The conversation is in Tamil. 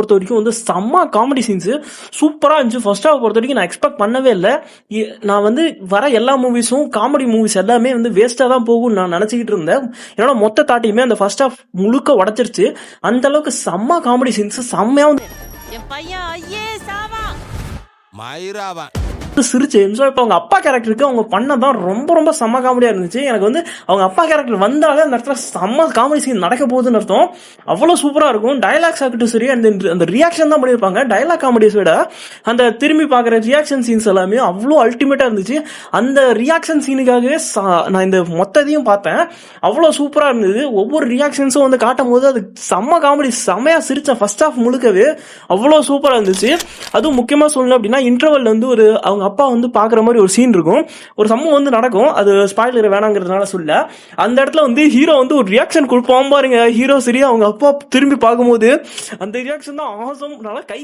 பொறுத்த வரைக்கும் வந்து செம்ம காமெடி சீன்ஸ் சூப்பரா இருந்துச்சு. ஃபர்ஸ்ட் ஹாஃப் பொறுத்த வரைக்கும் நான் எக்ஸ்பெக்ட் பண்ணவே இல்லை. நான் வந்து வர எல்லா மூவிஸும் காமெடி மூவிஸ் எல்லாமே வந்து வேஸ்டா தான் போகும் நான் நினைச்சுக்கிட்டு இருந்தேன். என்னோட மொத்த தாட்டியுமே அந்த ஃபர்ஸ்ட் ஹாஃப் முழுக்க உடைச்சிருச்சு. அந்த அளவுக்கு செம்ம காமெடி சீன்ஸ் செம்மையா வந்து சிரிச்சு என்ஜாய். இப்போ அவங்க அப்பா கேரக்டருக்கு அவங்க பண்ணதான் ரொம்ப ரொம்ப செம்ம காமெடியா இருந்துச்சு. எனக்கு வந்து அவங்க அப்பா கேரக்டர் வந்தாலே அந்த இடத்துல செம்ம காமெடி சீன் நடக்க போகுதுன்னு அர்த்தம். அவ்வளோ சூப்பரா இருக்கும். டைலாக்ஸ் ஆகட்டும் சரி, அந்த ரியாக்ஷன் தான் பண்ணியிருப்பாங்க. டைலாக் காமெடிஸ் விட அந்த திரும்பி பார்க்குற ரியாக்ஷன் சீன்ஸ் எல்லாமே அவ்வளோ அல்டிமேட்டா இருந்துச்சு. அந்த ரியாக்ஷன் சீனுக்காகவே நான் இந்த மொத்தத்தையும் பார்த்தேன். அவ்வளோ சூப்பரா இருந்தது. ஒவ்வொரு ரியாக்ஷன்ஸும் வந்து காட்டும் போது அது செம்ம காமெடி, செம்மையா சிரிச்சேன். ஃபர்ஸ்ட் ஹாஃப் முழுக்கவே அவ்வளோ சூப்பரா இருந்துச்சு. அதுவும் முக்கியமா சொல்லணும் அப்படின்னா இன்டர்வல் வந்து ஒரு அவங்க அப்பா வந்து பாக்குற மாதிரி ஒரு சீன் இருக்கும். ஒரு சம்பவம் வந்து நடக்கும். அது ஸ்பாயிலர் வேணாங்கிறதுனால சொல்ல. அந்த இடத்துல வந்து ஹீரோ வந்து ஒரு ரியாக்ஷன் கொடுப்பான் பாருங்க. ஹீரோ சரி அவங்க அப்பா திரும்பி பார்க்கும்போது அந்த ரியாக்ஷன் தான் ஆசம். நல்லா கை